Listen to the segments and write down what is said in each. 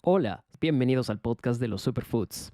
Hola, bienvenidos al podcast de los Superfoods.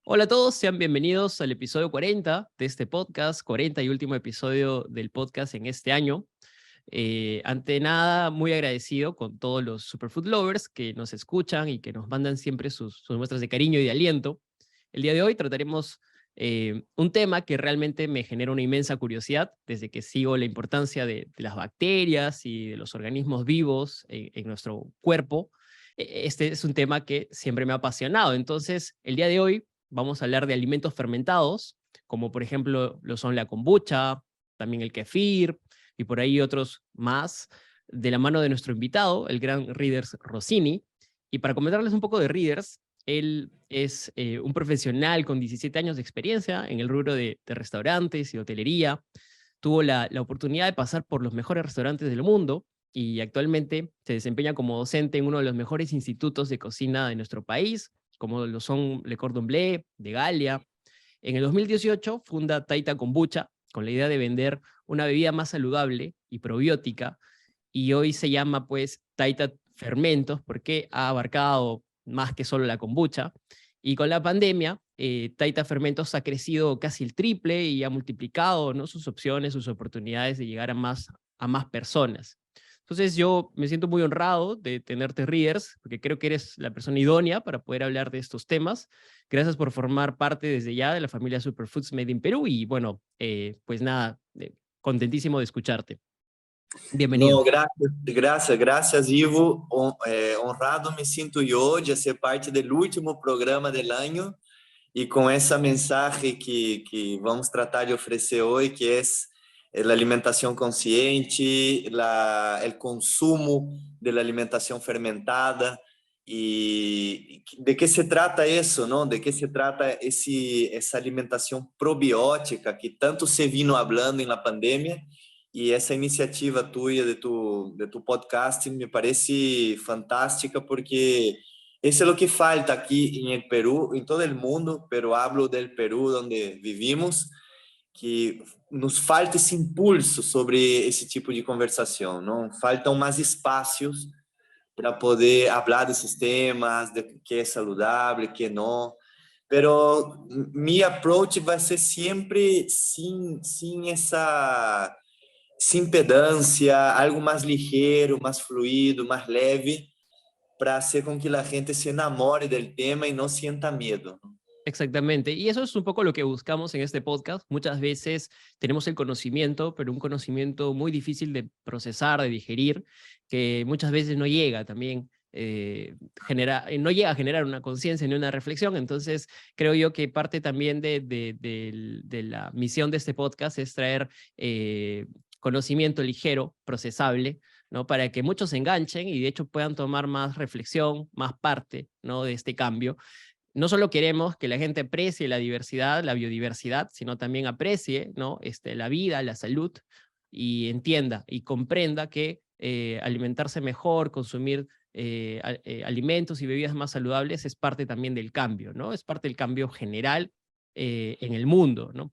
Hola a todos, sean bienvenidos al episodio 40 de este podcast, 40 y último episodio del podcast en este año. Ante nada, muy agradecido con todos los Superfood Lovers que nos escuchan y que nos mandan siempre sus muestras de cariño y de aliento. El día de hoy trataremos un tema que realmente me genera una inmensa curiosidad desde que sigo la importancia de las bacterias y de los organismos vivos en nuestro cuerpo. Este es un tema que siempre me ha apasionado. Entonces, el día de hoy vamos a hablar de alimentos fermentados, como por ejemplo lo son la kombucha, también el kefir, y por ahí otros más, de la mano de nuestro invitado, el gran Readers Rossini. Y para comentarles un poco de Readers, él es un profesional con 17 años de experiencia en el rubro de restaurantes y hotelería. Tuvo la oportunidad de pasar por los mejores restaurantes del mundo y actualmente se desempeña como docente en uno de los mejores institutos de cocina de nuestro país, como lo son Le Cordon Bleu, de Galia. En el 2018 funda Taita Kombucha, con la idea de vender una bebida más saludable y probiótica, y hoy se llama pues Taita Fermentos porque ha abarcado más que solo la kombucha. Y con la pandemia, Taita Fermentos ha crecido casi el triple y ha multiplicado, ¿no?, sus opciones, sus oportunidades de llegar a más personas. Entonces yo me siento muy honrado de tenerte, Readers, porque creo que eres la persona idónea para poder hablar de estos temas. Gracias por formar parte desde ya de la familia Superfoods Made in Perú y bueno, pues nada, contentísimo de escucharte. Bienvenido. No, graças, Ivo. Honrado me sinto hoje a ser parte do último programa do ano e com essa mensagem que vamos tratar de oferecer hoje, que é a alimentação consciente, o consumo da alimentação fermentada e de que se trata isso, não? De que se trata essa alimentação probiótica que tanto se vino falando na pandemia. E essa iniciativa tua de tu podcast me parece fantástica porque isso é o que falta aqui em el Perú, em todo o mundo, pero hablo del Perú onde vivimos, que nos falta esse impulso sobre esse tipo de conversação, não? Faltam mais espaços para poder falar desses temas, de que é saudável, que não. Pero mi approach vai ser sempre sem essa sem pedância, algo mais ligeiro, mais fluido, mais leve, para hacer com que a gente se enamore del tema e não sienta medo. Exactamente. Y eso es un poco lo que buscamos en este podcast. Muchas veces tenemos el conocimiento, pero un conocimiento muy difícil de procesar, de digerir, que muchas veces no llega también. No llega a generar una conciencia ni una reflexión. Entonces, creo yo que parte también de la misión de este podcast es traer conocimiento ligero, procesable, ¿no?, para que muchos se enganchen y de hecho puedan tomar más reflexión, más parte, ¿no?, de este cambio. No solo queremos que la gente aprecie la diversidad, la biodiversidad, sino también aprecie, ¿no?, la vida, la salud, y entienda y comprenda que alimentarse mejor, consumir alimentos y bebidas más saludables es parte también del cambio, ¿no? Es parte del cambio general en el mundo, ¿no?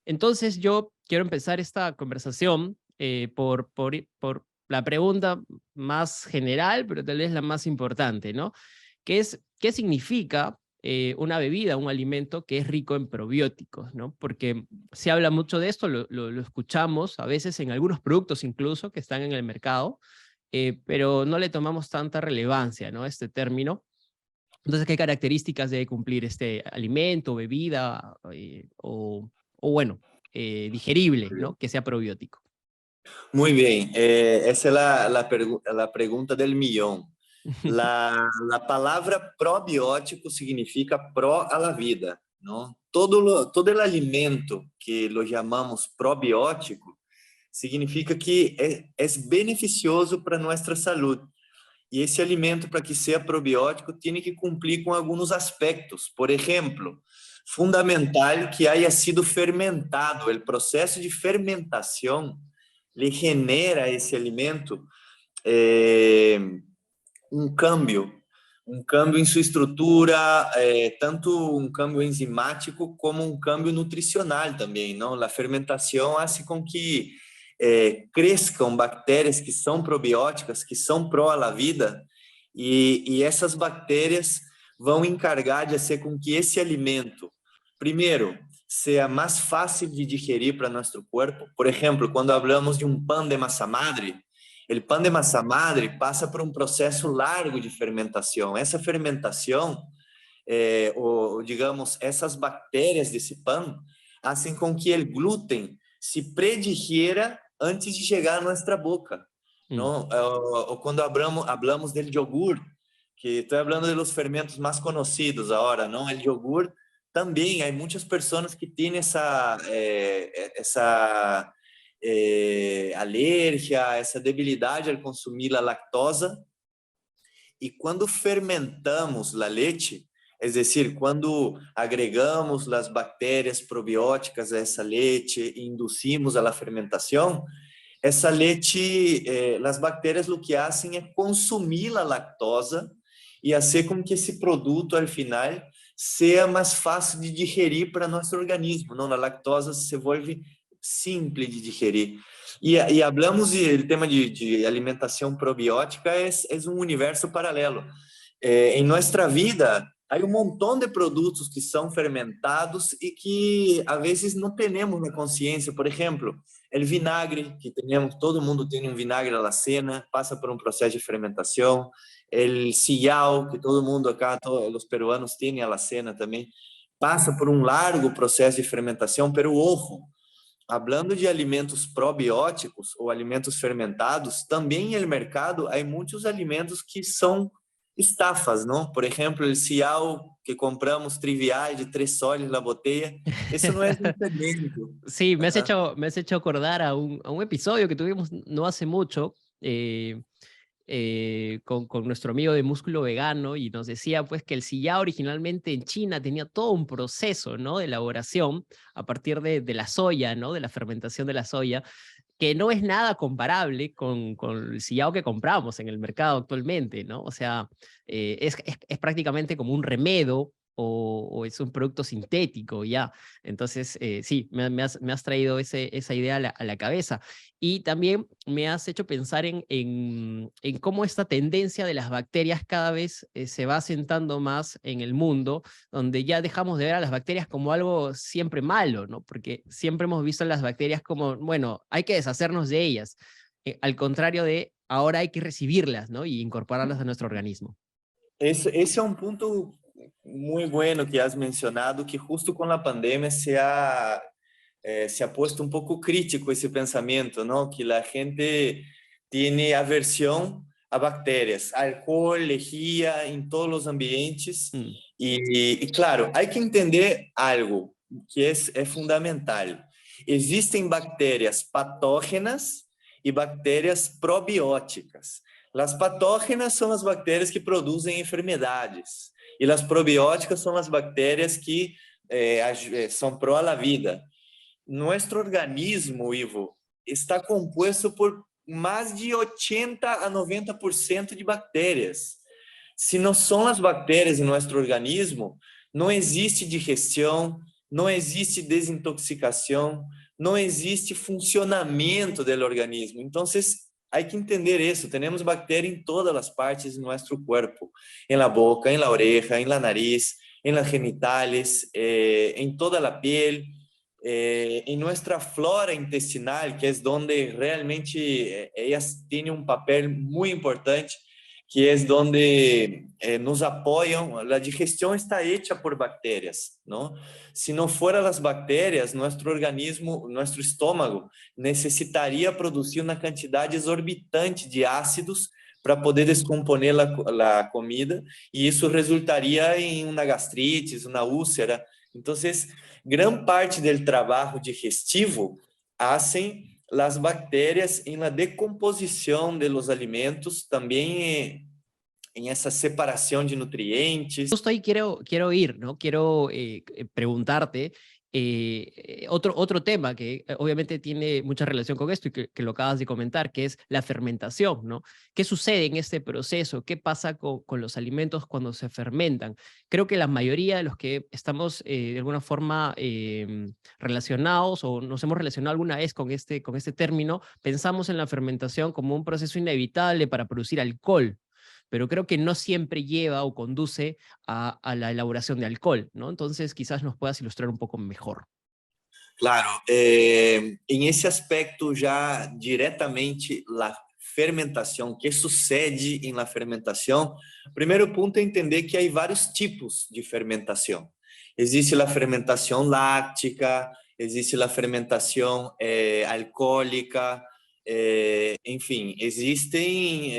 Entonces yo quiero empezar esta conversación por la pregunta más general, pero tal vez la más importante, ¿no? Que es, ¿qué significa una bebida, un alimento que es rico en probióticos, ¿no? Porque se habla mucho de esto, lo escuchamos a veces en algunos productos incluso que están en el mercado, pero no le tomamos tanta relevancia, ¿no?, a este término. Entonces, ¿qué características debe cumplir este alimento, bebida, o bueno, digerible, ¿no?, que sea probiótico? Muy bien, esa es la pregunta del millón. La palabra probiótico significa pro a la vida, ¿no? Todo el alimento que lo llamamos probiótico significa que es beneficioso para nuestra salud. E esse alimento, para que seja probiótico, tem que cumprir com alguns aspectos. Por exemplo, fundamental que haya sido fermentado. O processo de fermentação lhe genera esse alimento um câmbio em sua estrutura, tanto um câmbio enzimático como um câmbio nutricional também, não? A fermentação faz com que cresçam bactérias que são probióticas, que são pró à vida, e essas bactérias vão encargar de fazer com que esse alimento, primeiro, seja mais fácil de digerir para nosso corpo. Por exemplo, quando falamos de um pão de massa madre, o pão de massa madre passa por um processo largo de fermentação. Essa fermentação, ou digamos, essas bactérias desse pão, fazem com que o glúten se predigiera antes de chegar à nossa boca. Não? Ou quando hablamos del yogur, que estou falando dos fermentos mais conhecidos agora, não? O yogur também, há muitas pessoas que têm essa alergia, essa debilidade ao consumir a lactosa. E quando fermentamos a leite, é decir, quando agregamos as bactérias probióticas a essa leite e induzimos a la fermentação, essa leite, as bactérias o que fazem é consumir a lactosa e fazer com que esse produto, ao final, seja mais fácil de digerir para nosso organismo. Não, a lactosa se volve simples de digerir. E hablamos do tema de alimentação probiótica, é um universo paralelo. Em nossa vida, há um montão de produtos que são fermentados e que, às vezes, não temos na consciência. Por exemplo, o vinagre, que todo mundo tem um vinagre à la cena, passa por um processo de fermentação. O sillao, que todo mundo acá, todos os peruanos têm à la cena também, passa por um largo processo de fermentação. Pero ojo, hablando de alimentos probióticos ou alimentos fermentados, também no mercado há muitos alimentos que são estafas, não? Por exemplo, o sillao que compramos trivial de 3 soles na botella, isso não é um fermento. Sí, me has hecho acordar a un episodio que tuvimos no hace mucho, con nuestro amigo de Músculo Vegano, y nos decía pues que el sillao originalmente en China tenía todo un proceso, ¿no?, de elaboración a partir de la soya, ¿no?, de la fermentación de la soya, que no es nada comparable con el sillao que compramos en el mercado actualmente, ¿no? O sea, es prácticamente como un remedo o es un producto sintético, ya. Entonces, sí, me has traído esa idea a la cabeza. Y también me has hecho pensar en cómo esta tendencia de las bacterias cada vez se va asentando más en el mundo, donde ya dejamos de ver a las bacterias como algo siempre malo, ¿no? Porque siempre hemos visto a las bacterias como, bueno, hay que deshacernos de ellas. Al contrario de, ahora hay que recibirlas, ¿no?, y incorporarlas a nuestro organismo. Esse é um ponto muito bueno que has mencionado, que justo com a pandemia se ha posto um pouco crítico esse pensamento, não? Que a gente tem aversão a bactérias, álcool, lejía em todos os ambientes. E claro, há que entender algo que é fundamental. Existem bactérias patógenas e bactérias probióticas. As patógenas são as bactérias que produzem enfermidades e as probióticas são as bactérias que são pró à vida. Nosso organismo, Ivo, está composto por mais de 80% a 90% de bactérias. Se não são as bactérias em nosso organismo, não existe digestão, não existe desintoxicação, não existe funcionamento do organismo. Então, há que entender isso. Temos bactérias em todas as partes do nosso corpo, em la boca, em la oreja, em la nariz, em las genitales, em toda a pele, em nossa flora intestinal, que é onde realmente elas têm um papel muito importante, que é onde nos apoiam. A digestão está hecha por bactérias, não? Se não foram as bactérias, nosso organismo, nosso estômago, necessitaria produzir uma quantidade exorbitante de ácidos para poder descomponer a comida, e isso resultaria em uma gastrite, uma úlcera. Então, gran parte do trabalho digestivo hacen las bactérias em la decomposição de los alimentos, também en esa separación de nutrientes. Justo ahí quiero ir, ¿no? Quiero preguntarte otro tema que obviamente tiene mucha relación con esto y que lo acabas de comentar, que es la fermentación, ¿no? ¿Qué sucede en este proceso? ¿Qué pasa con los alimentos cuando se fermentan? Creo que la mayoría de los que estamos de alguna forma relacionados o nos hemos relacionado alguna vez con este término, pensamos en la fermentación como un proceso inevitable para producir alcohol, pero creo que no siempre lleva o conduce a la elaboración de alcohol, ¿no? Entonces quizás nos puedas ilustrar un poco mejor. Claro, en ese aspecto ya directamente la fermentação, que sucede em la fermentação, primeiro ponto é entender que há vários tipos de fermentação. Existe a fermentação láctica, existe a fermentação alcoólica, enfim, existem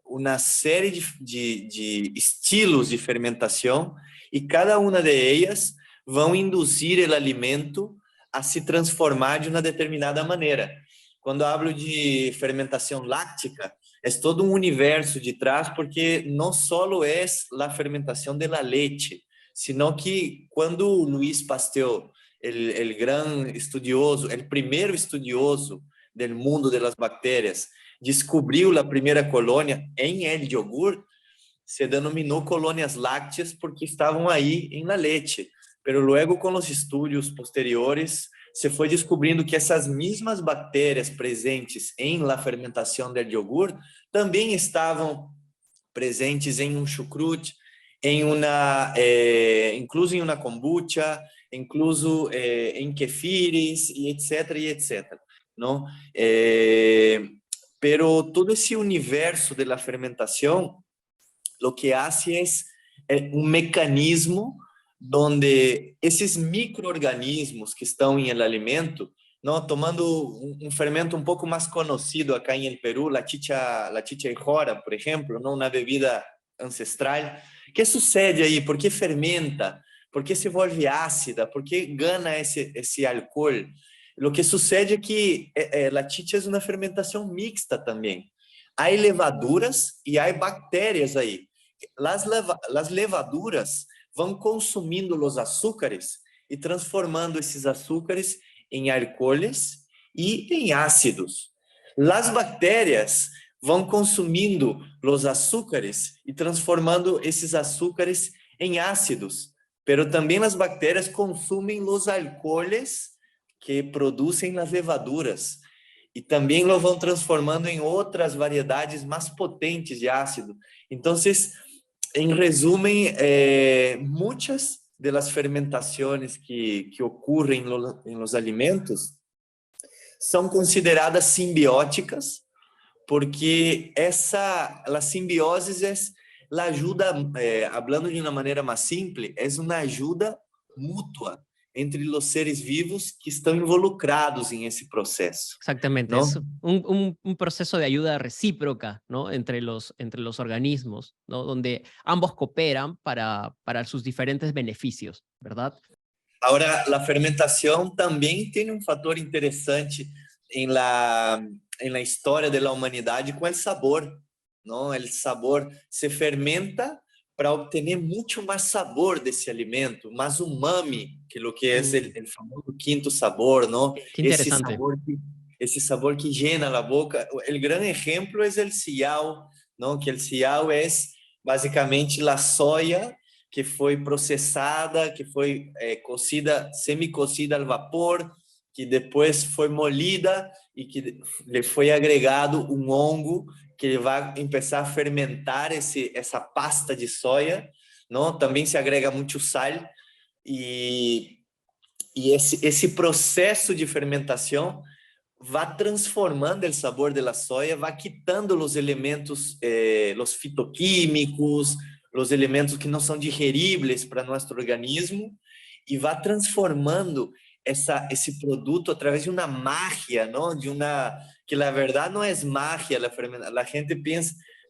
uma série de estilos de fermentação e cada uma delas vão induzir o alimento a se transformar de uma determinada maneira. Quando eu hablo de fermentação láctica, é todo um universo de trás, porque não só é a fermentação da leite, sino que quando Luiz Pasteur, o grande estudioso, o primeiro estudioso do mundo das bactérias, descobriu a primeira colônia em el yogur, se denominou colônias lácteas porque estavam aí em la leite. Pero luego, com os estudos posteriores, se foi descobrindo que essas mesmas bactérias presentes em la fermentação del yogur também estavam presentes em um chucrute, incluso em uma kombucha, incluso em kefires, e etc. Não? Pero todo esse universo de la fermentação, lo que hace es um mecanismo donde esses micro-organismos que estão em el alimento, não, tomando um fermento um pouco mais conhecido acá em el Perú, la chicha jora, por exemplo, não, uma bebida ancestral. O que sucede aí? Por que fermenta? Por que se volve ácida? Por que gana esse álcool? O que sucede é que a chicha é uma fermentação mixta também. Há levaduras e há bactérias aí. As levaduras vão consumindo os açúcares e transformando esses açúcares em alcooles e em ácidos. As bactérias vão consumindo os açúcares e transformando esses açúcares em ácidos. Pero também as bactérias consumem os alcooles que produzem as levaduras e também lo vão transformando em outras variedades mais potentes de ácido. Então, em resumen, muitas das fermentações que ocorrem em los alimentos são consideradas simbióticas, porque a simbiose é a ajuda, falando de uma maneira mais simples, é uma ajuda mútua entre os seres vivos que estão involucrados en ese proceso. Exactamente, ¿no? es un proceso de ayuda recíproca, ¿no? entre los organismos, ¿no? Donde ambos cooperan para sus diferentes beneficios, ¿verdad? Ahora, la fermentación también tiene un factor interesante en la historia de la humanidad con el sabor, ¿no? El sabor se fermenta para obtener mucho más sabor de ese alimento, más umami, que lo que es el famoso quinto sabor, ¿no? Qué interesante. Ese sabor que llena la boca. El gran ejemplo es el sillao, ¿no? Que el sillao es básicamente la soya que foi processada, que foi cocida, semi-cocida al vapor, que depois foi molida e que lhe foi agregado um hongo que vai começar a fermentar essa pasta de soja, não? Também se agrega muito sal e esse processo de fermentação vai transformando o sabor da soja, vai quitando os elementos, os fitoquímicos, os elementos que não são digeríveis para nosso organismo e vai transformando esse produto através de uma magia, não? Que na verdade não é magia, a gente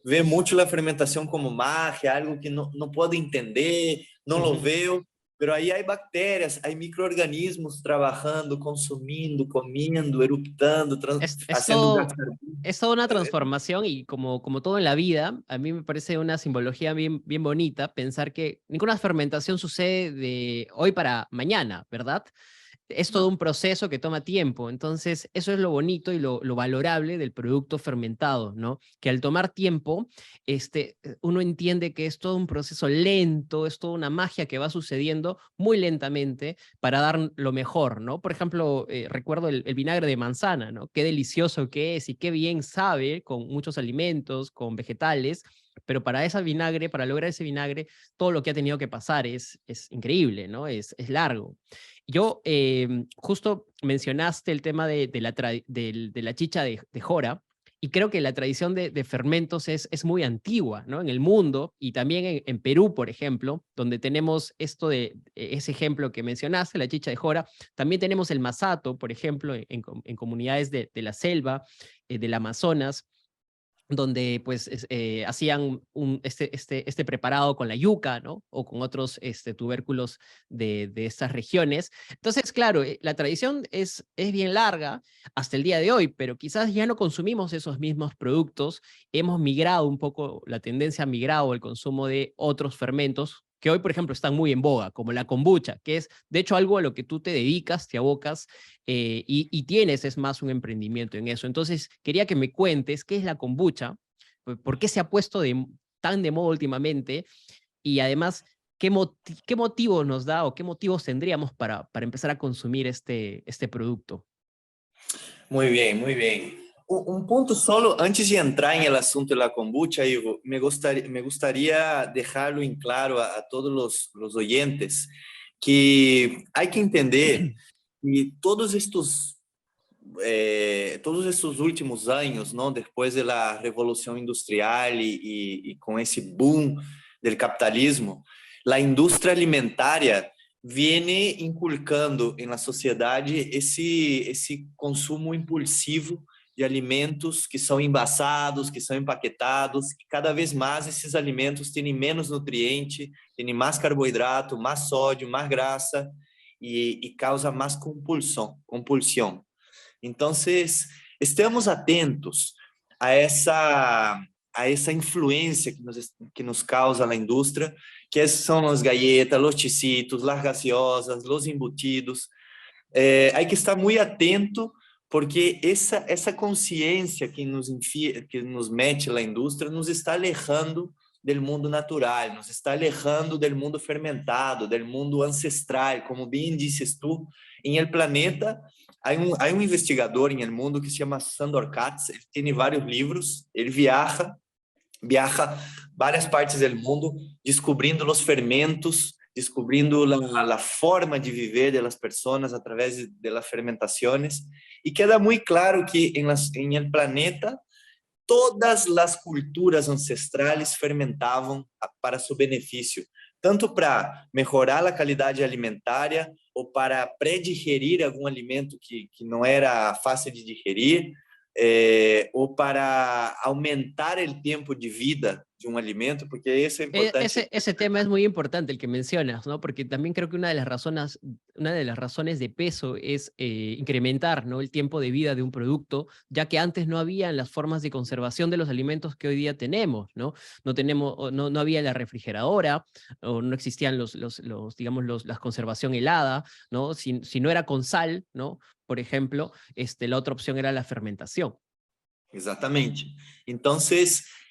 vê muito a fermentação como magia, algo que não pode entender, não lo veo, pero aí há bactérias, há micro-organismos trabajando, consumiendo, comiendo, eruptando, Es haciendo gas todo, carbónico. es toda una transformación y como todo en la vida, a mí me parece una simbología bien bonita pensar que ninguna fermentación sucede de hoy para mañana, ¿verdad? Es todo No. un proceso que toma tiempo. Entonces, eso es lo bonito y lo valorable del producto fermentado, ¿no? Que al tomar tiempo, uno entiende que es todo un proceso lento, es toda una magia que va sucediendo muy lentamente para dar lo mejor, ¿no? Por ejemplo, recuerdo el vinagre de manzana, ¿no? Qué delicioso que es y qué bien sabe con muchos alimentos, con vegetales, pero para ese vinagre, para lograr ese vinagre, todo lo que ha tenido que pasar es increíble, ¿no? Es largo. Yo, justo mencionaste el tema de la chicha de jora, y creo que la tradición de fermentos es muy antigua, ¿no? En el mundo y también en Perú, por ejemplo, donde tenemos esto ese ejemplo que mencionaste, la chicha de jora. También tenemos el masato, por ejemplo, en comunidades de la selva, del Amazonas, donde pues hacían este preparado con la yuca, ¿no? O con otros tubérculos de estas regiones. Entonces, claro, la tradición es bien larga hasta el día de hoy, pero quizás ya no consumimos esos mismos productos. Hemos migrado un poco, la tendencia ha migrado al consumo de otros fermentos que hoy, por ejemplo, están muy en boga, como la kombucha, que es, de hecho, algo a lo que tú te dedicas, te abocas, y tienes, es más, un emprendimiento en eso. Entonces, quería que me cuentes qué es la kombucha, por qué se ha puesto tan de moda últimamente, y además, qué motivos nos da o qué motivos tendríamos para empezar a consumir este producto. Muy bien, muy bien. Un punto solo, antes de entrar en el asunto de la kombucha, Ivo, me gustaría dejarlo en claro a todos los oyentes que hay que entender que todos estos últimos años, ¿no? Después de la revolución industrial y con ese boom del capitalismo, la industria alimentaria viene inculcando en la sociedad esse consumo impulsivo de alimentos que são envasados, que são empaquetados, que cada vez mais esses alimentos têm menos nutriente, têm mais carboidrato, mais sódio, mais graça e causa mais compulsão. Então, estamos atentos a essa influência que nos causa a indústria, que são as galletas, os chicitos, as gaseosas, os embutidos. Há que estar muito atento, porque essa consciência que nos mete a indústria nos está alejando do mundo natural, nos está alejando do mundo fermentado, do mundo ancestral, como bem dizes tu, em el planeta. Há um investigador em el mundo que se chama Sandor Katz, ele tem vários livros, ele viaja várias partes do mundo, descobrindo os fermentos, descobrindo a forma de viver das pessoas através de las fermentações, e queda muito claro que em el planeta todas as culturas ancestrales fermentavam para seu benefício, tanto para melhorar a qualidade alimentária ou para pré-digerir algum alimento que não era fácil de digerir, ou para aumentar o tempo de vida de un alimento, porque eso es importante. Ese tema es muy importante, el que mencionas, ¿no? Porque también creo que una de las razones de peso es incrementar, ¿no? El tiempo de vida de un producto, ya que antes no habían las formas de conservación de los alimentos que hoy día tenemos, ¿no? No había la refrigeradora, o no existían digamos, la conservación helada, ¿no? Si no era con sal, ¿no? Por ejemplo, la otra opción era la fermentación. Exatamente. Então,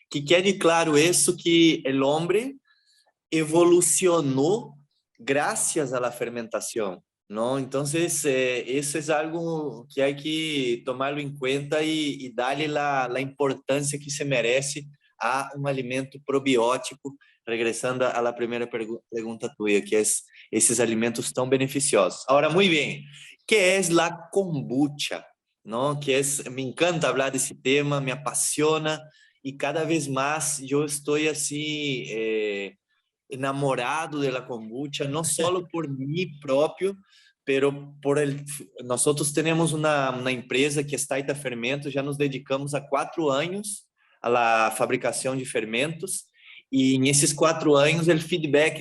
que quede claro isso, que o homem evolucionou graças à fermentação, não? Então, isso é algo que há que tomá-lo em conta e dar-lhe a importância que se merece a um alimento probiótico, regressando à primeira pergunta tua, que é esses alimentos tão beneficiosos. Agora, muito bem, que é a kombucha? ¿No? Me encanta hablar de ese tema, me apasiona y cada vez más yo estoy así enamorado de la kombucha, no solo por mí propio, pero nosotros tenemos una empresa que es Taita Fermentos, ya nos dedicamos a 4 años a la fabricación de fermentos E nesses 4 anos, o feedback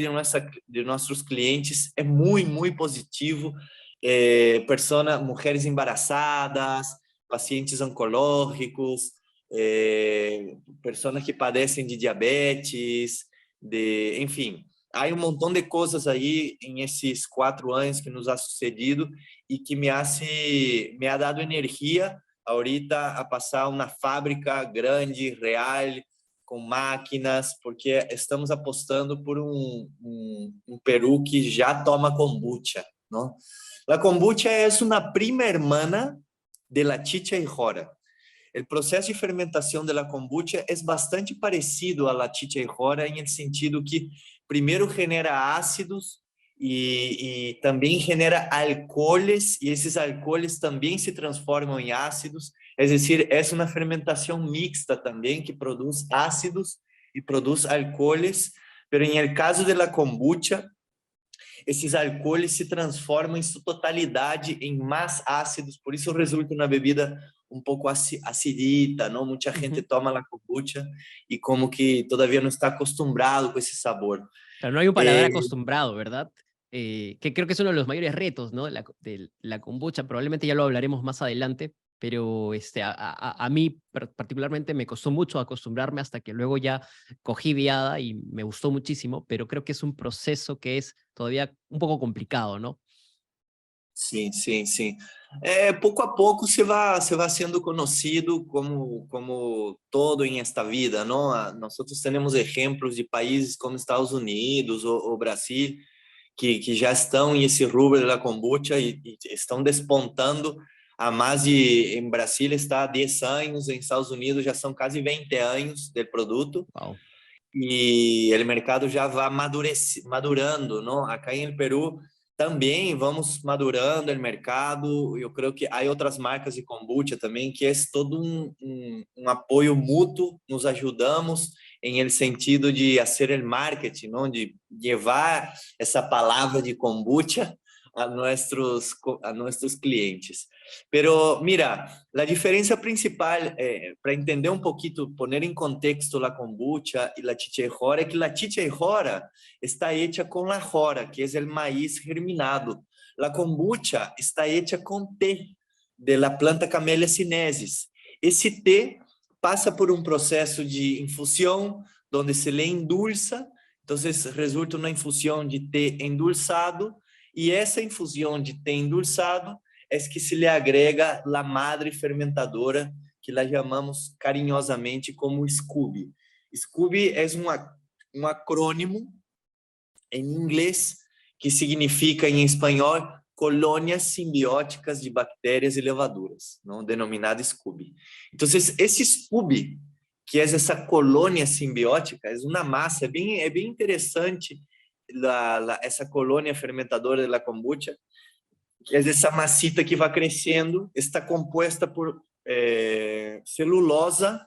de nossos clientes é muito positivo. Mulheres embarazadas, pacientes oncológicos, pessoas que padecem de diabetes, enfim, há montão de coisas aí nesses 4 anos que nos ha sucedido e que me ha dado energia ahorita a passar uma fábrica grande, real, com máquinas, porque estamos apostando por um Peru que já toma kombucha, não? A kombucha é uma prima hermana de la chicha y jora. O processo de fermentação da kombucha é bastante parecido à la chicha y jora, em sentido que primeiro genera ácidos e também genera alcooles, e esses alcooles também se transformam em ácidos. É decir, é uma fermentação mixta também, que produz ácidos e produz alcooles, mas em el caso da kombucha, esses alcooles se transformam em sua totalidade em mais ácidos, por isso resulta uma bebida um pouco acidita, não? Muita gente toma a kombucha e como que todavía não está acostumbrado com esse sabor. Claro, no hay un paladar acostumbrado, ¿verdad? Que creo que es uno de los mayores retos, ¿no? De la kombucha, probablemente ya lo hablaremos más adelante, pero a mí particularmente me costó mucho acostumbrarme hasta que luego ya cogí viada y me gustó muchísimo, pero creo que es un proceso que es todavía un poco complicado, ¿no? Sim, sim, sim. Pouco a pouco você vai sendo conhecido como todo em esta vida, não? Nós temos exemplos de países como Estados Unidos ou Brasil que já estão nesse rubro da kombucha e estão despontando em Brasil está há 10 anos, em Estados Unidos já são quase 20 anos do produto. Wow. E o mercado já vai madurando, não? Acá em Peru também vamos madurando o mercado. Eu creio que há outras marcas de kombucha também, que é todo um apoio mútuo, nos ajudamos em el sentido de fazer o marketing, não? De levar essa palavra de kombucha a nossos clientes. Pero mira, a diferença principal, para entender um pouquinho, poner em contexto a kombucha e a chicha y jora, é que a chicha y jora está hecha com la jora, que é o maíz germinado. A kombucha está hecha com té de la planta Camellia sinensis. Esse té passa por um processo de infusão, onde se le endulça, então resulta uma infusão de té endulçado, e essa infusão de té endulçado é que se lhe agrega a madre fermentadora, que la chamamos carinhosamente como SCOBY. SCOBY é um acrônimo em inglês que significa, em espanhol, colônias simbióticas de bactérias e levaduras, não? Denominada SCOBY. Então, esse SCOBY, que é essa colônia simbiótica, é uma massa, é bem interessante essa colônia fermentadora da kombucha, que é essa massita que vai crescendo, está composta por celulosa,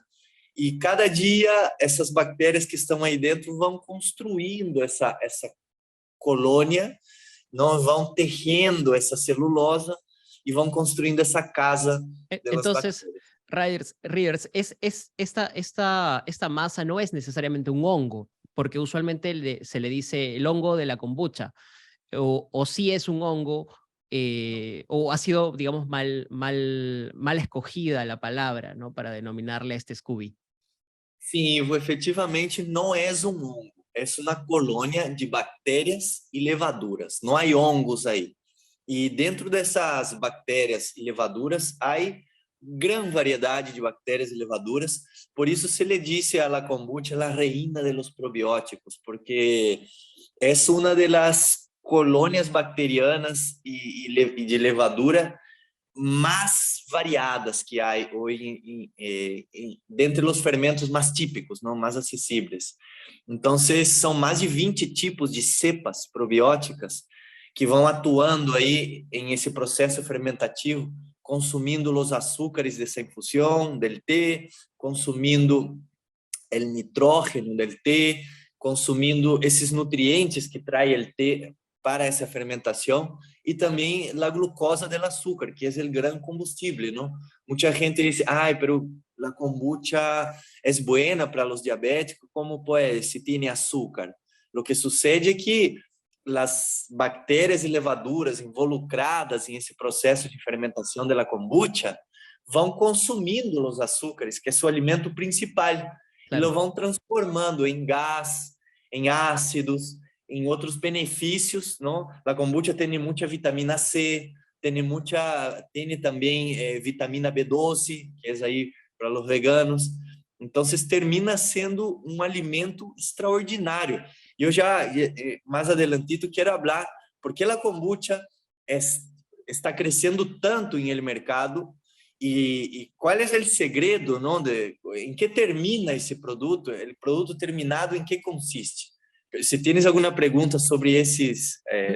e cada dia essas bactérias que estão aí dentro vão construindo essa colônia, não, vão tejendo essa celulosa e vão construindo essa casa das Entonces, bactérias. Rivers, esta masa no es necesariamente un hongo, porque usualmente se le dice el hongo de la kombucha, o sí es un hongo, o ha sido, digamos, mal escogida la palabra, ¿no? Para denominarle a este SCOBY. Sim, Ivo, efetivamente não é um hongo, é uma colônia de bactérias e levaduras, não há hongos aí. E dentro dessas bactérias e levaduras, há grande variedade de bactérias e levaduras, por isso se lhe disse a la kombucha a reina de los probióticos, porque é uma das colônias bacterianas e de levadura mais variadas que há hoje dentre os fermentos mais típicos, não, mais acessíveis. Então, são mais de 20 tipos de cepas probióticas que vão atuando aí em esse processo fermentativo, consumindo os açúcares dessa infusão del té, consumindo o nitrógeno del té, consumindo esses nutrientes que traz o té para essa fermentação, e também a glucosa do açúcar, que é o grande combustível, não? Muita gente diz, pero la kombucha es buena para los diabéticos, como pues si tiene azúcar. Lo que sucede é que as bactérias e levaduras involucradas em esse processo de fermentação da kombucha vão consumindo os açúcares, que é seu alimento principal, e Claro. lo vão transformando em gás, em ácidos, em outros benefícios, não? A kombucha tem muita vitamina C, tem também vitamina B12, que é aí para os veganos. Então, termina sendo um alimento extraordinário. E eu já, mais adelantito, quero falar porque a kombucha está crescendo tanto em el mercado e qual é o segredo, não? Em que termina esse produto? O produto terminado, em que consiste? Si tienes alguna pregunta sobre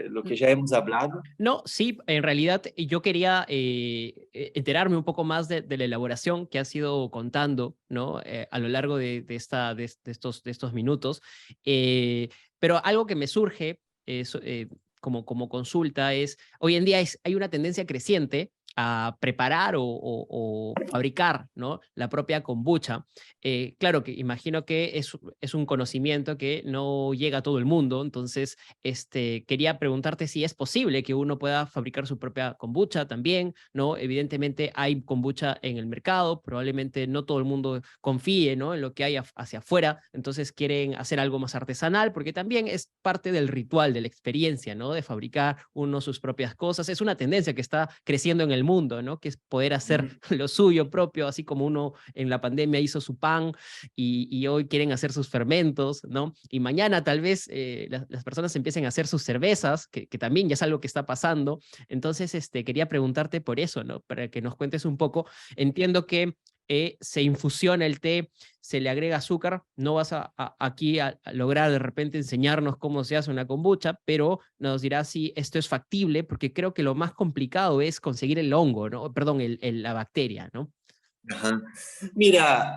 lo que ya hemos hablado. No, sí, en realidad yo quería enterarme un poco más de la elaboración que has ido contando, ¿no? A lo largo de estos minutos. Pero algo que me surge como consulta es, hoy en día hay una tendencia creciente a preparar o fabricar, ¿no? La propia kombucha. Claro que imagino que es un conocimiento que no llega a todo el mundo, entonces quería preguntarte si es posible que uno pueda fabricar su propia kombucha también, ¿no? Evidentemente hay kombucha en el mercado, probablemente no todo el mundo confíe, ¿no? En lo que hay hacia afuera, entonces quieren hacer algo más artesanal, porque también es parte del ritual, de la experiencia, ¿no? De fabricar uno sus propias cosas. Es una tendencia que está creciendo en el mundo, ¿no? Que es poder hacer lo suyo propio, así como uno en la pandemia hizo su pan y hoy quieren hacer sus fermentos, ¿no? Y mañana tal vez las personas empiecen a hacer sus cervezas, que también ya es algo que está pasando. Entonces, quería preguntarte por eso, ¿no? Para que nos cuentes un poco. Entiendo que se infusiona el té, se le agrega azúcar, no vas aquí a lograr de repente enseñarnos cómo se hace una kombucha, pero nos dirás si esto es factible, porque creo que lo más complicado es conseguir el hongo, ¿no? Perdón, la bacteria, ¿no? Uhum. Mira,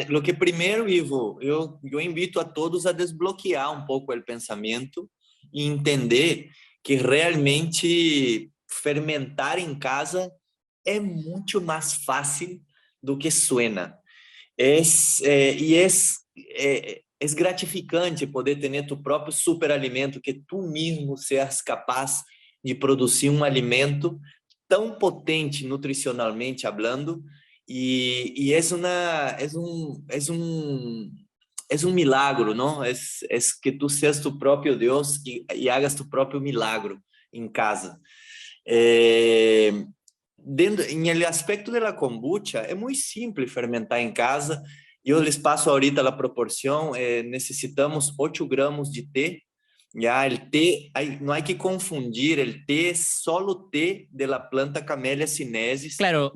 lo que primeiro, Ivo, eu invito a todos a desbloquear um pouco o pensamento e entender que realmente fermentar em casa é muito mais fácil do que suena. É gratificante poder ter tu próprio superalimento, que tu mesmo seas capaz de produzir um alimento tão potente nutricionalmente hablando y es un milagro, ¿no? Es que tú seas tu propio Dios y hagas tu propio milagro en casa. En el aspecto de la kombucha, es muy simple fermentar en casa. Yo les paso ahorita la proporción. Necesitamos 8 gramos de té. Ya, el té, no hay que confundir, el té es solo té de la planta Camellia sinensis. Claro,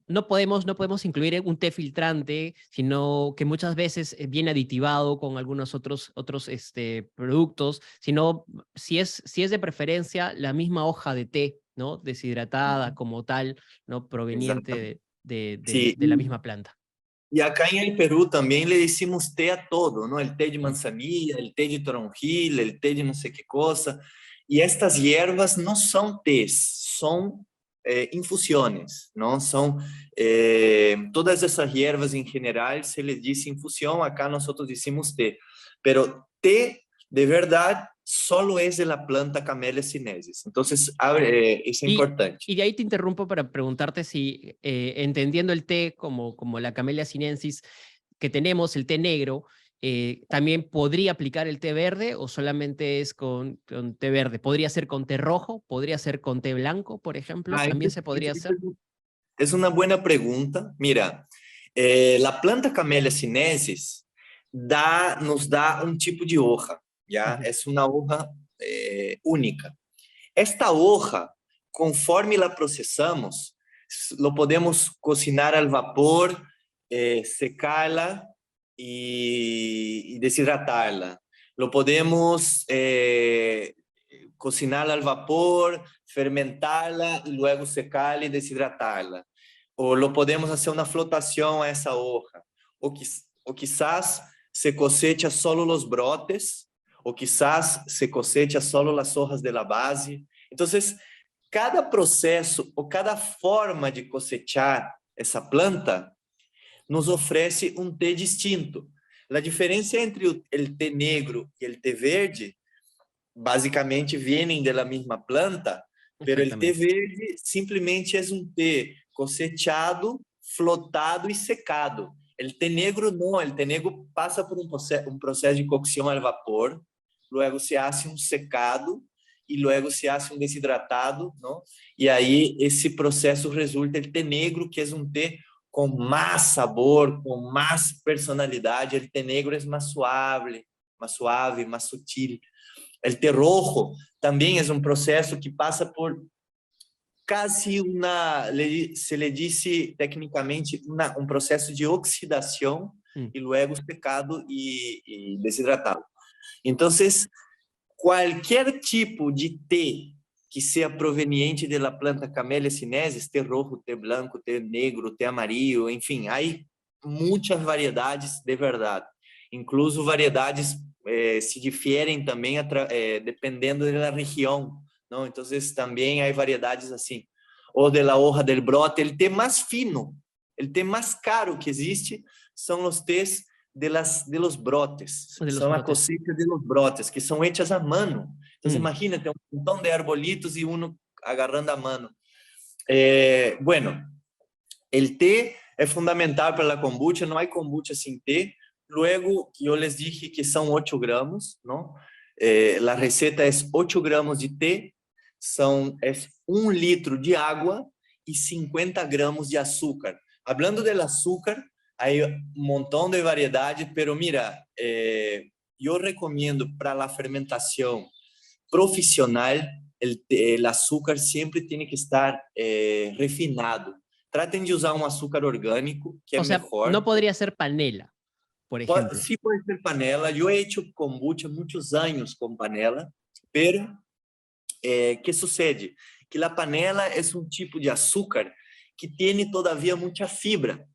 no podemos incluir un té filtrante, sino que muchas veces viene aditivado con algunos otros productos, sino si es de preferencia la misma hoja de té, ¿no? Deshidratada como tal, ¿no? Proveniente Sí, de la misma planta. y acá en el Perú también le decimos té a todo, ¿no? El té de manzanilla, el té de toronjil, el té de no sé qué cosa. Y estas hierbas no son tés, son infusiones, ¿no? Son todas esas hierbas en general se les dice infusión, acá nosotros decimos té. Pero té, de verdad, solo es de la planta Camellia sinensis. Entonces, es importante. Y de ahí te interrumpo para preguntarte si, entendiendo el té como la Camellia sinensis que tenemos, el té negro, ¿también podría aplicar el té verde o solamente es con té verde? ¿Podría ser con té rojo? ¿Podría ser con té blanco, por ejemplo? ¿También se podría hacer? Es una buena pregunta. Mira, la planta Camellia sinensis nos da un tipo de hoja, ¿ya? Es una hoja única. Esta hoja, conforme la procesamos, lo podemos cocinar al vapor, secarla y deshidratarla. Lo podemos cocinar al vapor, fermentarla y luego secarla y deshidratarla. O lo podemos hacer una flotación a esa hoja. O quizás se cosecha solo los brotes, o quizás se cosecha solo las hojas de la base. Entonces, cada proceso o cada forma de cosechar essa planta nos ofrece un té distinto. La diferencia entre el té negro y el té verde, básicamente vienen de la misma planta, pero el té verde simplesmente é um té cosechado, flotado e secado. El té negro não, el té negro passa por um processo de cocção al vapor, luego se hace um secado e luego se hace um desidratado, não? E aí esse processo resulta el té negro, que é um té com mais sabor, com mais personalidade. El té negro é mais suave, mais sutil. El té rojo também é um processo que passa por casi se le dice técnicamente, um processo de oxidação e luego secado e desidratado. Então, qualquer tipo de té que seja proveniente da planta Camellia sinensis, té rojo, té branco, té negro, té amarillo, enfim, há muitas variedades de verdade. Incluso variedades se diferem também dependendo da região, não? Então, também há variedades assim. Ou de la hoja del brote, el té mais fino, el té mais caro que existe são os tés de los brotes, são a cosecha de los brotes, que são hechas a mano. Então, imagina, tem um montão de arbolitos e um agarrando a mano. Bueno, el té é fundamental para a kombucha, não há kombucha sem té. Luego, eu les dije que são 8 gramos, não? A receita é 8 gramos de té, é 1 litro de água e 50 gramos de açúcar. Hablando del açúcar, hay un montón de variedades, pero mira, yo recomiendo para la fermentación profesional, el azúcar siempre tiene que estar refinado. Traten de usar un azúcar orgánico, que es mejor. No podría ser panela, por ejemplo. Sí puede ser panela. Yo he hecho kombucha muchos años con panela, pero ¿qué sucede? Que la panela es un tipo de azúcar que tiene todavía mucha fibra.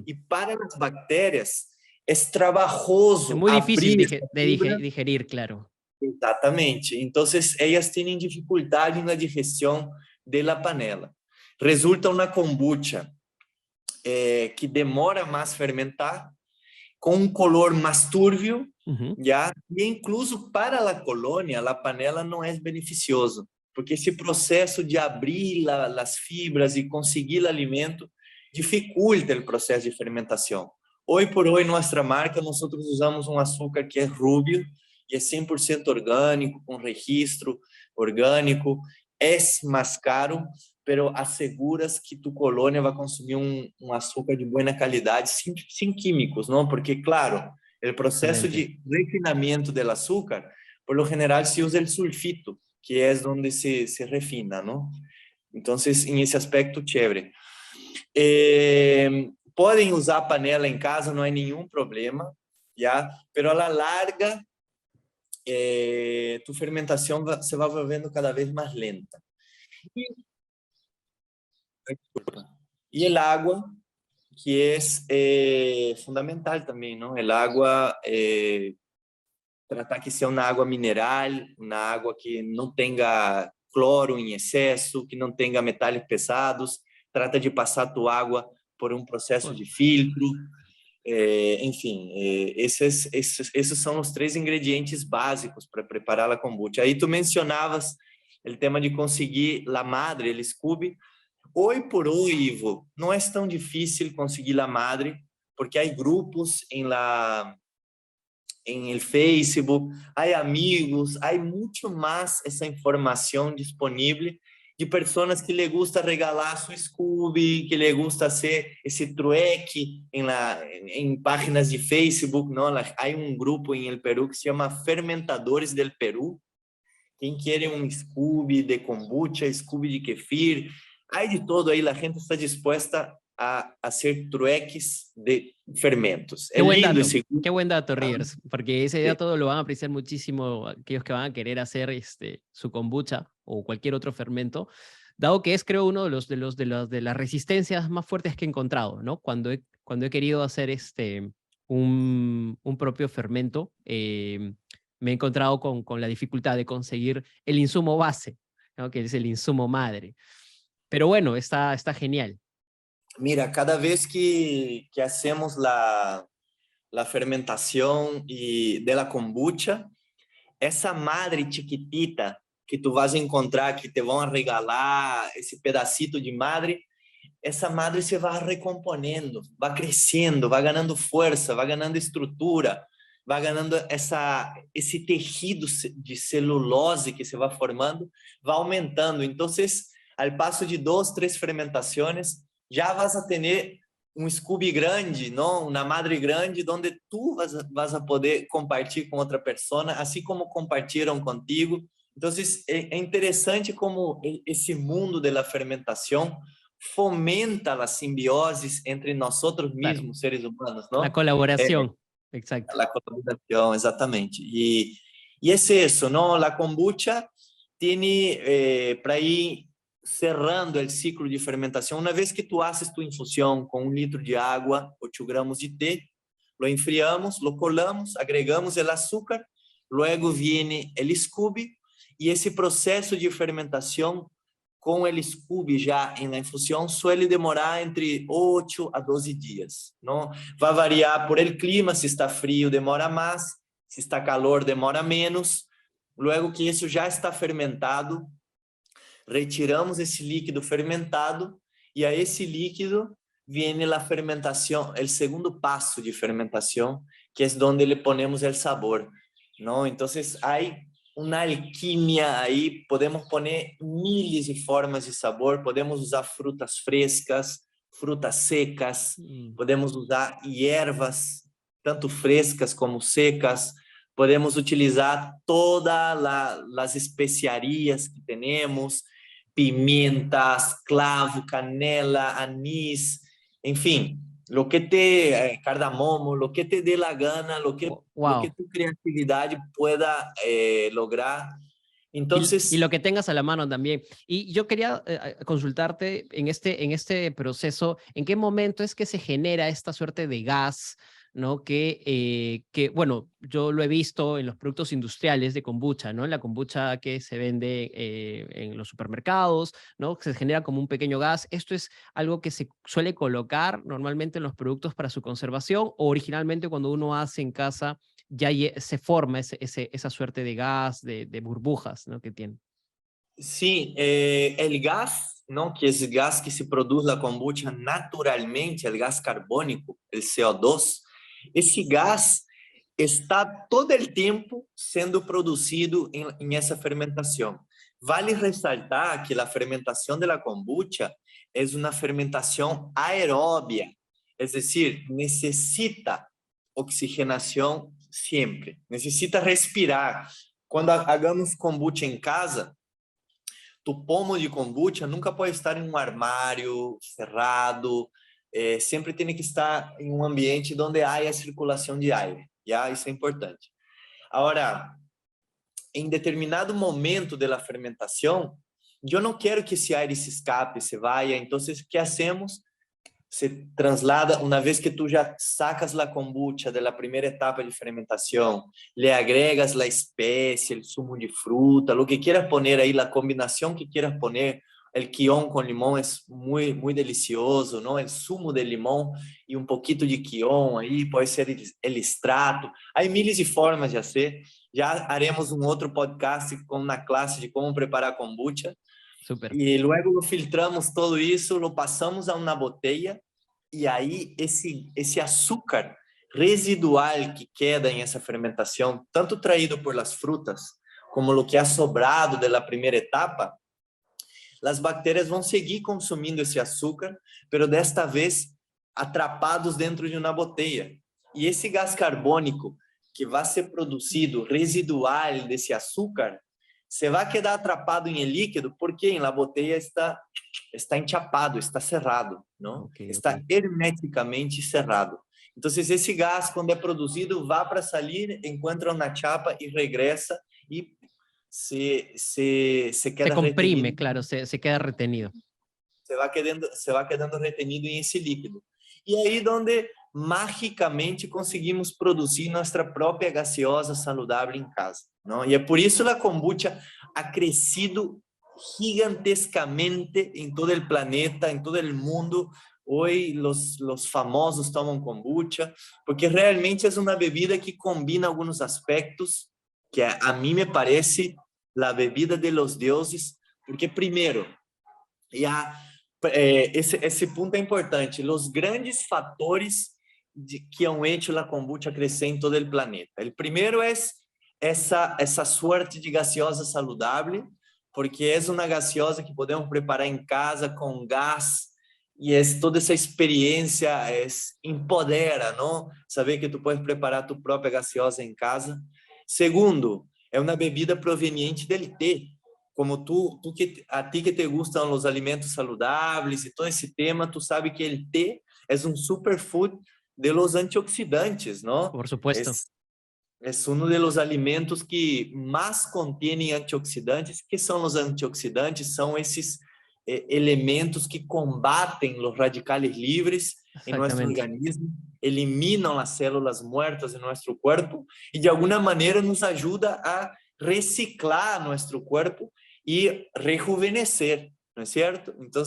Y para las bacterias es trabajoso. Es muy difícil de digerir, claro. Exatamente. Entonces, ellas tienen dificultad en la digestión de la panela. Resulta una kombucha que demora más fermentar, com um color mais turbio, já? E incluso para a colônia, a panela não é beneficioso, porque esse processo de abrir as fibras e conseguir o alimento dificulta o processo de fermentação. Hoje por hoje, nossa marca, nós usamos um açúcar que é rubio e é 100% orgânico, com registro orgânico, é mais caro, pero aseguras que tu colônia vai consumir um açúcar de boa qualidade, sem químicos, não? Porque, claro, o processo de refinamento do açúcar, por lo general, se usa o sulfito, que é onde se refina, não? Então, em esse aspecto, chévere. Podem usar a panela em casa, não há nenhum problema, já? Pero a la larga, tu fermentação se vai volvendo cada vez mais lenta. E a água, que é fundamental também, não? A água, tratar que seja uma água mineral, uma água que não tenha cloro em excesso, que não tenha metais pesados. Trata de passar tua água por um processo de filtro. Enfim, esses são os 3 ingredientes básicos para preparar a kombucha. Aí tu mencionavas o tema de conseguir a madre, el Scooby. Hoje por hoje, Ivo, não é tão difícil conseguir a madre, porque há grupos em el Facebook, há amigos, há muito mais essa informação disponível de pessoas que le gusta regalar su Scooby, que le gusta hacer esse trueque em páginas de Facebook, não? Há um grupo em el Perú que se chama Fermentadores del Perú. Quem quer um Scooby de kombucha, Scooby de kefir, há de todo aí, a gente está disposta a hacer trueques de fermentos. Qué buen dato, Rivers, porque ese dato lo van a apreciar muchísimo aquellos que van a querer hacer su kombucha o cualquier otro fermento, dado que es, creo, uno de las resistencias más fuertes que he encontrado, ¿no? Cuando he querido hacer un propio fermento, me he encontrado con la dificultad de conseguir el insumo base, ¿no? Que es el insumo madre. Pero bueno, está genial. Mira, cada vez que hacemos la fermentación de la kombucha, essa madre chiquitita que tu vas encontrar, que te vão regalar esse pedacito de madre, essa madre se vai recomponendo, vai crescendo, vai ganhando força, vai ganhando estrutura, vai ganhando esse tecido de celulose que se vai formando, vai aumentando. Então, ao passo de 2, 3 fermentações, já vas a ter um Scooby grande, não? Uma madre grande, onde tu vas a poder compartilhar com outra pessoa, assim como compartilharam contigo. Então, é interessante como esse mundo da fermentação fomenta a simbiose entre nós Claro, mesmos, seres humanos, la não? colaboración, exacto. A colaboração, exatamente. E é isso, não? A kombucha tem, para ir cerrando o ciclo de fermentação, uma vez que tu haces tu infusão com 1 litro de água, 8 gramas de té, lo enfriamos, lo colamos, agregamos o açúcar, luego viene el Scooby, e esse processo de fermentação com o Scooby já em la infusão suele demorar entre 8 a 12 dias, não? Vai variar por el clima, se está frio demora mais, se está calor demora menos. Luego que isso já está fermentado, retiramos esse líquido fermentado e a esse líquido viene a fermentação, o segundo passo de fermentação, que é onde le ponemos o sabor, não? Então, há uma alquimia aí, podemos poner miles de formas de sabor, podemos usar frutas frescas, frutas secas, podemos usar hierbas, tanto frescas como secas, podemos utilizar todas as especiarias que temos, pimentas, clavo, canela, anís, enfim, lo que te cardamomo, lo que te dé la gana, lo que tu creatividad pueda lograr. Entonces, y lo que tengas a la mano también. Y yo quería consultarte en este proceso, ¿en qué momento es que se genera esta suerte de gas, ¿no? Bueno, yo lo he visto en los productos industriales de kombucha, ¿no? La kombucha que se vende en los supermercados, ¿no? Se genera como un pequeño gas. ¿Esto es algo que se suele colocar normalmente en los productos para su conservación o originalmente cuando uno hace en casa ya se forma esa suerte de gas, de burbujas, ¿no? Que tiene? sí, el gas, ¿no? Que es el gas que se produce la kombucha naturalmente, el gas carbónico, el CO2, esse gas está todo el tiempo sendo produzido em essa fermentação. Vale ressaltar que a fermentação de la kombucha é uma fermentação aeróbia, es decir, necessita oxigenação sempre, necessita respirar. Quando hagamos kombucha em casa, tu pomo de kombucha nunca pode estar em um armário cerrado, sempre tem que estar em um ambiente onde há a circulação de ar. Isso é importante. Agora, em determinado momento da fermentação, eu não quero que esse ar se escape, se vá. Então, o que hacemos? Se traslada, uma vez que tu já sacas a kombucha da primeira etapa de fermentação, le agregas a espécie, o sumo de fruta, o que quieras poner aí, a combinação que quieras poner. El quión con limón es muy, muy delicioso, ¿no? El zumo de limón y un poquito de quión ahí, puede ser el extrato. Hay miles de formas de hacer. Ya haremos un otro podcast con una clase de cómo preparar kombucha. Súper. Y luego lo filtramos todo eso, lo pasamos a una botella y ahí ese azúcar residual que queda en esa fermentación, tanto traído por las frutas como lo que ha sobrado de la primera etapa, as bactérias vão seguir consumindo esse açúcar, pero desta vez atrapados dentro de uma botella. E esse gás carbônico que vai ser produzido, residual desse açúcar, se vai quedar atrapado em líquido porque em la botella está enchapado, está cerrado, não? Está hermeticamente cerrado. Então, esse gás, quando é produzido, vai para sair, encontra uma chapa e regressa e se queda comprime, retenido. claro, se queda retenido. Se va quedando retenido en ese líquido. Y ahí donde mágicamente conseguimos producir nuestra propia gaseosa saludable en casa, ¿no? Y es por eso la kombucha ha crecido gigantescamente en todo el planeta, en todo el mundo, hoy los famosos toman kombucha, porque realmente es una bebida que combina algunos aspectos que a mí me parece la bebida de los dioses, porque primero, ya, esse ponto é importante, os grandes fatores que han hecho la kombucha crecer em todo o planeta. O primeiro é essa suerte de gaseosa saudável, porque é uma gaseosa que podemos preparar em casa com gás, e toda essa experiência empodera, não? Saber que tu puedes preparar tu própria gaseosa em casa. Segundo, é uma bebida proveniente del té. Como a ti que te gustan os alimentos saludáveis e todo esse tema, tu sabe que o té é um superfood de los antioxidantes, não? Por supuesto. É um dos alimentos que mais contêm antioxidantes. Que são os antioxidantes? São esses elementos que combatem os radicais livres em nosso organismo, eliminam as células muertas em nosso corpo e de alguma maneira nos ajuda a reciclar nosso corpo e rejuvenescer, não é certo? Então,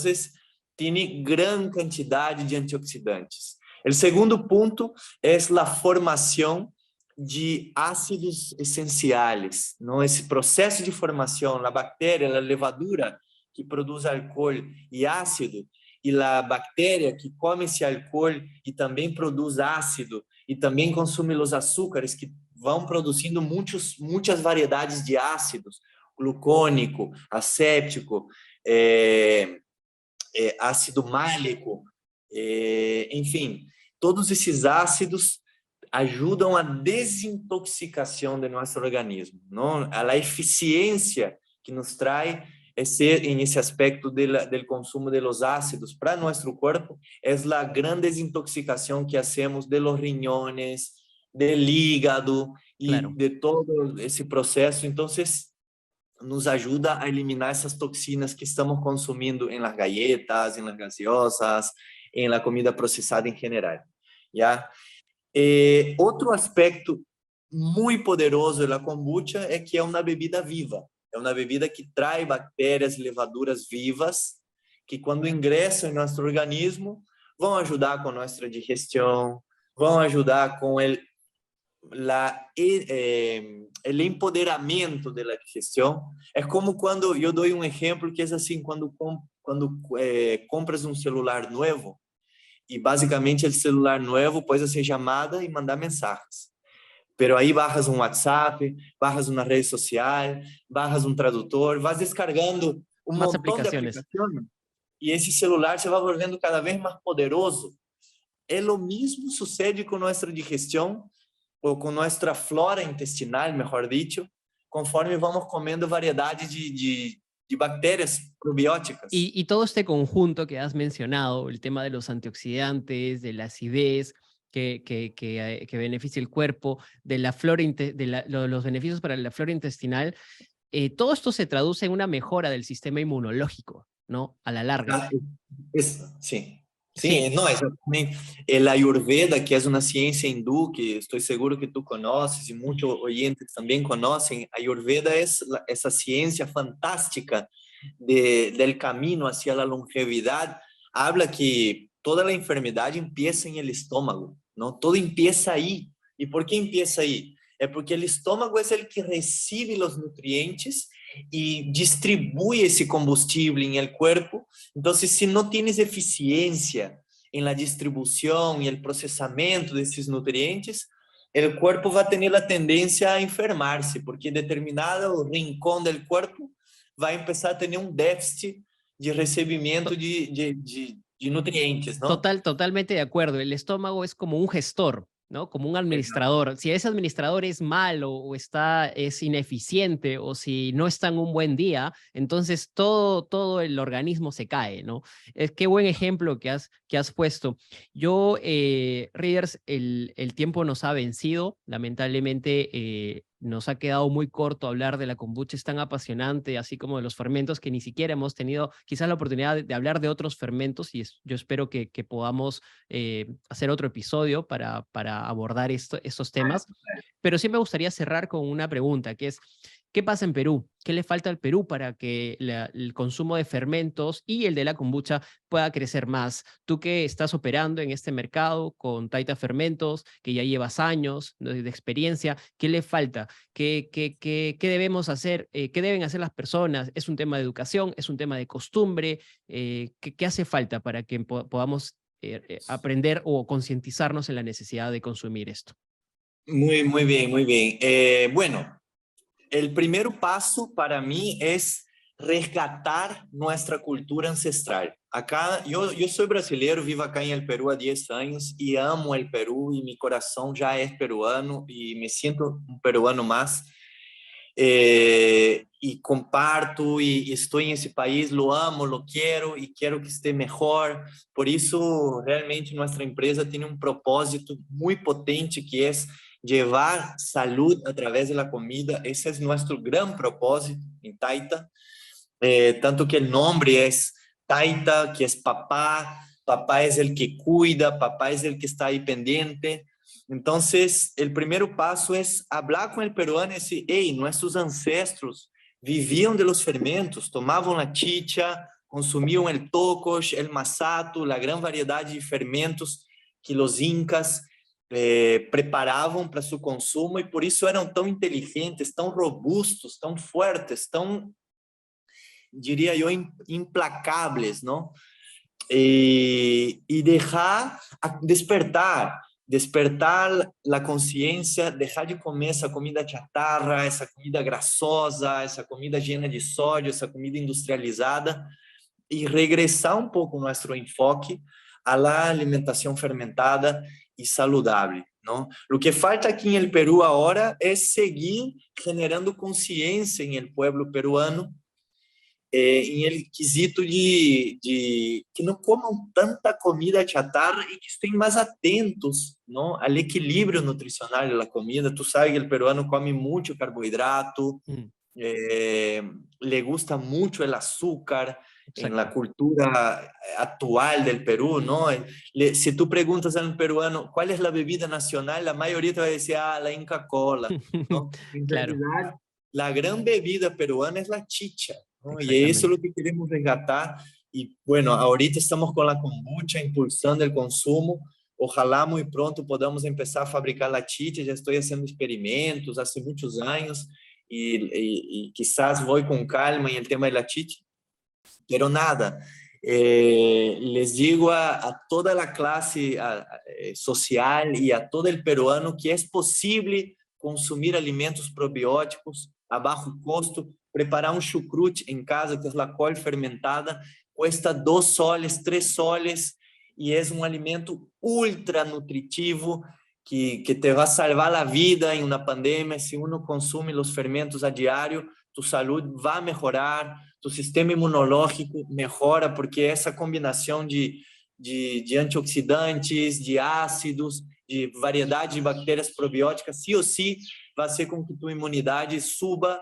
tem grande quantidade de antioxidantes. O segundo ponto é a formação de ácidos essenciais, não? Esse processo de formação, a bactéria, a levadura que produz álcool e ácido, e a bactéria que come esse álcool e também produz ácido e também consome os açúcares que vão produzindo muitas variedades de ácidos, glucônico, acéptico, ácido málico, enfim, todos esses ácidos ajudam a desintoxicação de nosso organismo, não? A eficiência que nos traz esse aspecto do consumo de los ácidos para nosso corpo é a grande desintoxicação que hacemos de los riñones, del hígado e claro, de todo esse processo. Então, nos ajuda a eliminar essas toxinas que estamos consumindo em las galletas, em las gaseosas, em la comida processada em geral. Já? Outro aspecto muito poderoso da kombucha é que é uma bebida viva. É uma bebida que traz bactérias e levaduras vivas que, quando ingressam em nosso organismo, vão ajudar com nossa digestão, vão ajudar com o empoderamento da digestão. É como quando eu dou exemplo que é assim, quando compras celular novo, e basicamente o celular novo pode ser chamada e mandar mensagens. Pero aí bajas WhatsApp, bajas uma rede social, bajas tradutor, vas descargando más montão de aplicaciones. aplicações e esse celular se vai volvendo cada vez mais poderoso. O mesmo sucede com nossa digestão ou com nossa flora intestinal, melhor dicho, conforme vamos comendo variedade de bactérias probióticas. Y todo este conjunto que has mencionado, el tema de los antioxidantes, de la acidez, que beneficia el cuerpo, de la flora, los beneficios para la flora intestinal, todo esto se traduce en una mejora del sistema inmunológico, ¿no? A la larga. Sim. Sim, não, exatamente. A Ayurveda, que é uma ciência hindú, que estou seguro que tu conheces e muitos oyentes também conhecem, a Ayurveda é essa ciência fantástica del caminho hacia a longevidade. Habla que toda a enfermidade empieza em el estômago, não? Todo empieza aí. E por que empieza aí? É porque o estômago é o que recebe os nutrientes e distribui esse combustível em el cuerpo. Então, se não tienes eficiência em la distribuição e el processamento desses nutrientes, o corpo vai ter a tendência a enfermar-se, porque determinado rincão do corpo vai começar a ter déficit de recebimento de nutrientes, ¿no? Totalmente de acuerdo. El estómago es como un gestor, ¿no? Como un administrador. Si ese administrador es malo o es ineficiente o si no está en un buen día, entonces todo el organismo se cae, ¿no? Qué buen ejemplo que has puesto. Yo, Readers, el tiempo nos ha vencido. Lamentablemente, nos ha quedado muy corto hablar de la kombucha, es tan apasionante, así como de los fermentos, que ni siquiera hemos tenido quizás la oportunidad de hablar de otros fermentos, y yo espero que podamos hacer otro episodio para abordar estos temas. Pero sí me gustaría cerrar con una pregunta, que es, ¿Qué pasa en Perú? ¿Qué le falta al Perú para que el consumo de fermentos y el de la kombucha pueda crecer más? Tú que estás operando en este mercado con Taita Fermentos, que ya llevas años de experiencia, ¿qué le falta? ¿Qué debemos hacer? ¿Qué deben hacer las personas? ¿Es un tema de educación? ¿Es un tema de costumbre? ¿Qué hace falta para que podamos aprender o concientizarnos en la necesidad de consumir esto? Muy bien, muy bien. Bueno, el primer paso para mí es resgatar nuestra cultura ancestral. Acá, yo soy brasileiro, vivo acá en el Perú há 10 años y amo el Perú y mi corazón ya es peruano y me siento un peruano más. Y comparto y estoy en ese país, lo amo, lo quiero y quiero que esté mejor. Por eso realmente nuestra empresa tiene un propósito muy potente que es llevar salud a través de la comida. Ese es nuestro gran propósito en Taita. Tanto que el nombre es Taita, que es papá, papá es el que cuida, papá es el que está ahí pendiente. Entonces, el primer paso es hablar con el peruano y decir, hey, nuestros ancestros vivían de los fermentos, tomaban la chicha, consumían el tocos, el masato, la gran variedad de fermentos que los incas preparavam para seu consumo e por isso eram tão inteligentes, tão robustos, tão fortes, tão, diria eu, implacáveis, não? E deixar despertar a consciência, deixar de comer essa comida chatarra, essa comida grasosa, essa comida llena de sódio, essa comida industrializada e regressar um pouco nosso enfoque à alimentação fermentada e saudável, não? O que falta aqui em el Peru agora é seguir generando consciência em el pueblo peruano em el quesito de que não comam tanta comida chatarra e que estejam mais atentos, não, ao equilíbrio nutricional da comida. Tu sabe que o peruano come muito carboidrato, le gusta mucho el azúcar. Exacto. En la cultura actual del Perú, ¿no? Si tú preguntas a un peruano cuál es la bebida nacional, la mayoría te va a decir, la Inca Kola, ¿no? En Claro. realidad, la gran bebida peruana es la chicha, ¿no? Y eso es lo que queremos resgatar. Y bueno, ahorita estamos con la kombucha impulsando el consumo. Ojalá muy pronto podamos empezar a fabricar la chicha. Ya estoy haciendo experimentos hace muchos años y quizás voy con calma en el tema de la chicha. Pero nada, les digo a toda la clase social y a todo el peruano que es posible consumir alimentos probióticos a bajo costo. Preparar un chucrute en casa, que es la col fermentada, cuesta 2 soles, 3 soles y es un alimento ultra nutritivo que te va a salvar la vida en una pandemia. Si uno consume los fermentos a diario, tu salud va a mejorar, tu sistema inmunológico mejora, porque essa combinação de antioxidantes, de ácidos, de variedade de bactérias probióticas, sim ou sim, vai ser com que tua imunidade suba,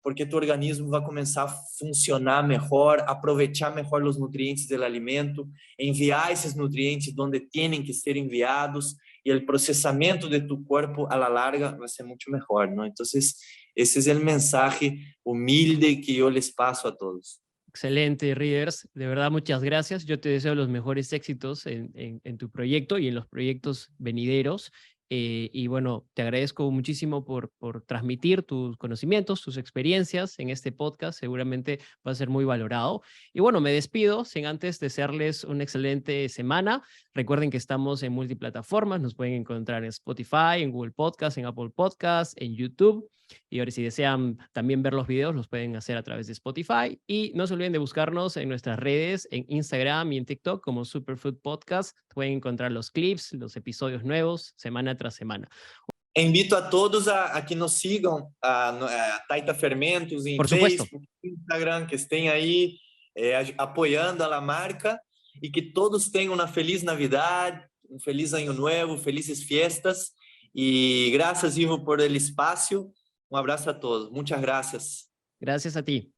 porque tu organismo vai começar a funcionar melhor, aproveitar melhor os nutrientes do alimento, enviar esses nutrientes onde têm que ser enviados, e o processamento de tu corpo a la larga vai ser muito melhor, não? Então, ese es el mensaje humilde que yo les paso a todos. Excelente, Readers. De verdad, muchas gracias. Yo te deseo los mejores éxitos en tu proyecto y en los proyectos venideros. Y bueno, te agradezco muchísimo por transmitir tus conocimientos, tus experiencias en este podcast. Seguramente va a ser muy valorado. Y bueno, me despido sin antes desearles una excelente semana. Recuerden que estamos en multiplataformas. Nos pueden encontrar en Spotify, en Google Podcast, en Apple Podcast, en YouTube. Y ahora si desean también ver los videos, los pueden hacer a través de Spotify. Y no se olviden de buscarnos en nuestras redes, en Instagram y en TikTok como Superfood Podcast. Pueden encontrar los clips, los episodios nuevos, semana tras semana. Invito a todos a que nos sigam a Taita Fermentos em Facebook, Instagram, que estén aí apoiando a la marca e que todos tenham uma feliz Navidad, um feliz Año Nuevo, felizes fiestas. E graças, Ivo, por el espaço. Un abrazo a todos. Muchas gracias. Gracias a ti.